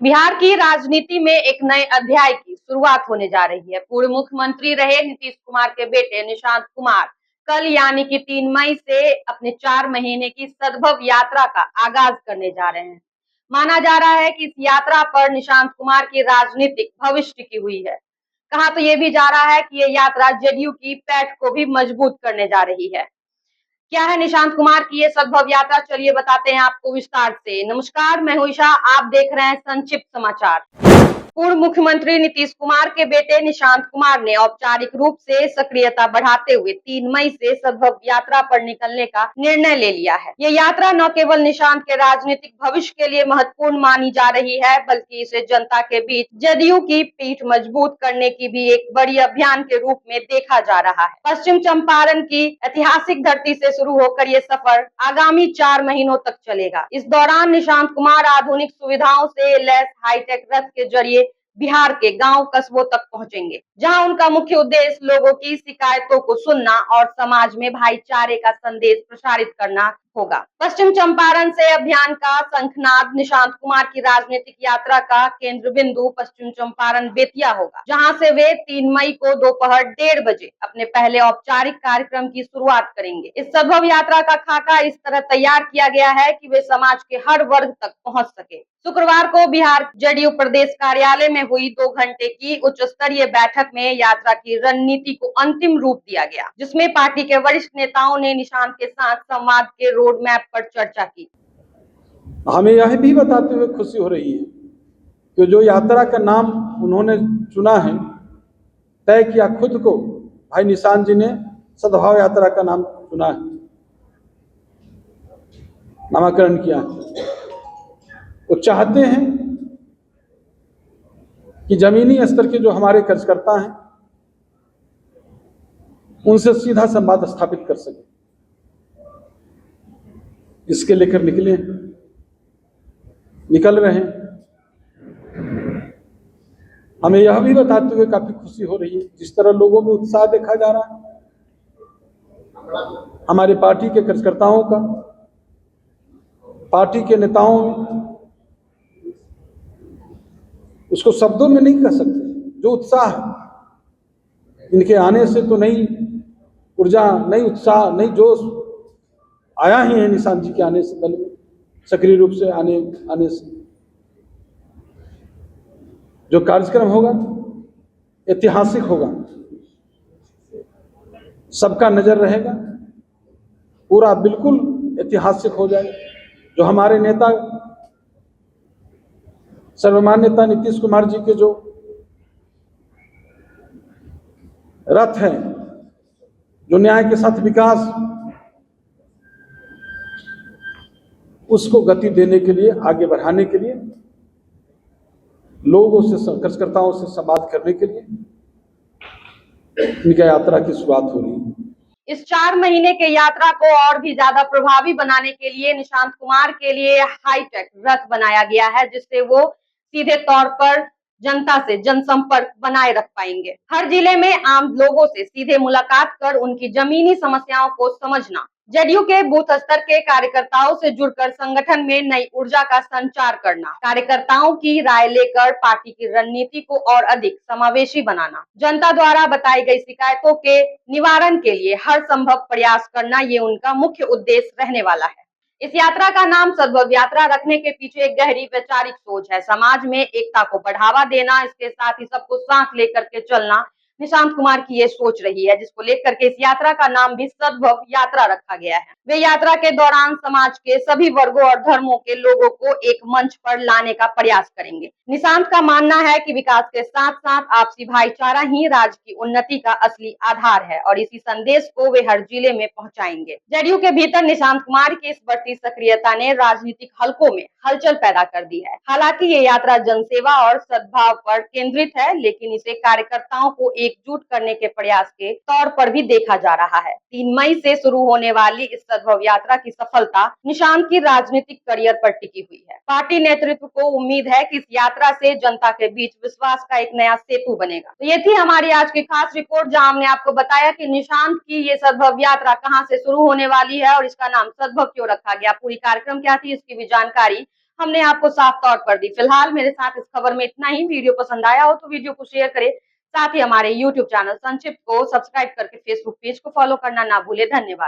बिहार की राजनीति में एक नए अध्याय की शुरुआत होने जा रही है। पूर्व मुख्यमंत्री रहे नीतीश कुमार के बेटे निशांत कुमार कल यानी कि 3 मई से अपने 4 महीने की सद्भव यात्रा का आगाज करने जा रहे हैं। माना जा रहा है कि इस यात्रा पर निशांत कुमार की राजनीतिक भविष्य टिकी हुई है। कहा तो ये भी जा रहा है कि ये यात्रा जेडीयू की पैठ को भी मजबूत करने जा रही है। क्या है निशांत कुमार की ये सद्भव यात्रा, चलिए बताते हैं आपको विस्तार से। नमस्कार, मैं हूं ईशा, आप देख रहे हैं संक्षिप्त समाचार। पूर्व मुख्यमंत्री नीतीश कुमार के बेटे निशांत कुमार ने औपचारिक रूप से सक्रियता बढ़ाते हुए 3 मई से सद्भव यात्रा पर निकलने का निर्णय ले लिया है। ये यात्रा न केवल निशांत के राजनीतिक भविष्य के लिए महत्वपूर्ण मानी जा रही है, बल्कि इसे जनता के बीच जदयू की पीठ मजबूत करने की भी एक बड़ी अभियान के रूप में देखा जा रहा है। पश्चिम चंपारण की ऐतिहासिक धरती से शुरू होकर ये सफर आगामी 4 महीनों तक चलेगा। इस दौरान निशांत कुमार आधुनिक सुविधाओं से लैस हाईटेक रथ के जरिए बिहार के गांव कस्बों तक पहुंचेंगे, जहां उनका मुख्य उद्देश्य लोगों की शिकायतों को सुनना और समाज में भाईचारे का संदेश प्रसारित करना होगा। पश्चिम चंपारण से अभियान का शंखनाद निशांत कुमार की राजनीतिक यात्रा का केंद्र बिंदु पश्चिम चंपारण बेतिया होगा, जहां से वे 3 मई को दोपहर 1:30 बजे अपने पहले औपचारिक कार्यक्रम की शुरुआत करेंगे। इस सद्भव यात्रा का खाका इस तरह तैयार किया गया है कि वे समाज के हर वर्ग तक पहुंच सके। शुक्रवार को बिहार जेडीयू प्रदेश कार्यालय में हुई 2 घंटे की उच्च स्तरीय बैठक में यात्रा की रणनीति को अंतिम रूप दिया गया, जिसमें पार्टी के वरिष्ठ नेताओं ने निशांत के साथ संवाद के रोड मैप पर चर्चा की। हमें यह भी बताते हुए खुशी हो रही है कि जो यात्रा का नाम उन्होंने चुना है, तय किया खुद को, भाई निशांत जी ने सद्भाव यात्रा का नाम चुना है, नामकरण किया है। वो चाहते हैं कि जमीनी स्तर के जो हमारे कार्यकर्ता हैं उनसे सीधा संवाद स्थापित कर सके। इसके लेकर निकल रहे हैं। हमें यह भी बताते हुए काफी खुशी हो रही है जिस तरह लोगों में उत्साह देखा जा रहा है हमारे पार्टी के कार्यकर्ताओं का, पार्टी के नेताओं में, उसको शब्दों में नहीं कह सकते। जो उत्साह है इनके आने से तो नई ऊर्जा, नई उत्साह, नई जोश आया ही है। निशांत जी के आने से, दल में सक्रिय रूप से आने से जो कार्यक्रम होगा ऐतिहासिक होगा, सबका नजर रहेगा, पूरा बिल्कुल ऐतिहासिक हो जाएगा। जो हमारे नेता, सर्वमान्य नेता नीतीश कुमार जी के जो रथ है, जो न्याय के साथ विकास, उसको गति देने के लिए, आगे बढ़ाने के लिए, लोगों से, कार्यकर्ताओं से संवाद करने के लिए इनका यात्रा की शुरुआत हो रही है। इस 4 महीने के यात्रा को और भी ज्यादा प्रभावी बनाने के लिए निशांत कुमार के लिए हाईटेक रथ बनाया गया है, जिससे वो सीधे तौर पर जनता से जनसंपर्क बनाए रख पाएंगे। हर जिले में आम लोगों से सीधे मुलाकात कर उनकी जमीनी समस्याओं को समझना, जेडीयू के बूथ स्तर के कार्यकर्ताओं से जुड़कर संगठन में नई ऊर्जा का संचार करना, कार्यकर्ताओं की राय लेकर पार्टी की रणनीति को और अधिक समावेशी बनाना, जनता द्वारा बताई गई शिकायतों के निवारण के लिए हर संभव प्रयास करना, ये उनका मुख्य उद्देश्य रहने वाला है। इस यात्रा का नाम सद्भव यात्रा रखने के पीछे एक गहरी वैचारिक सोच है। समाज में एकता को बढ़ावा देना, इसके साथ ही सबको साथ लेकर के चलना निशांत कुमार की ये सोच रही है, जिसको लेकर के इस यात्रा का नाम भी सद्भव यात्रा रखा गया है। वे यात्रा के दौरान समाज के सभी वर्गों और धर्मों के लोगों को एक मंच पर लाने का प्रयास करेंगे। निशांत का मानना है कि विकास के साथ साथ आपसी भाईचारा ही राज्य की उन्नति का असली आधार है और इसी संदेश को वे हर जिले में पहुंचाएंगे। जेडीयू के भीतर निशांत कुमार की इस बढ़ती सक्रियता ने राजनीतिक हलकों में हलचल पैदा कर दी है। हालांकि ये यात्रा जनसेवा और सद्भाव पर केंद्रित है, लेकिन इसे कार्यकर्ताओं को एकजुट करने के प्रयास के तौर पर भी देखा जा रहा है। 3 मई से शुरू होने वाली इस सद्भव यात्रा की सफलता निशांत की राजनीतिक करियर पर टिकी हुई है। पार्टी नेतृत्व को उम्मीद है कि इस यात्रा से जनता के बीच विश्वास का एक नया सेतु बनेगा। तो ये थी हमारी आज की खास रिपोर्ट, जहां हमने आपको बताया कि निशांत की ये सद्भव यात्रा कहां से शुरू होने वाली है और इसका नाम सद्भव क्यों रखा गया। पूरी कार्यक्रम क्या थी, इसकी भी जानकारी हमने आपको साफ तौर पर दी। फिलहाल मेरे साथ इस खबर में इतना ही। वीडियो पसंद आया हो तो वीडियो को शेयर करें, साथ ही हमारे यूट्यूब चैनल संक्षिप्त को सब्सक्राइब करके फेसबुक पेज को फॉलो करना ना भूले। धन्यवाद।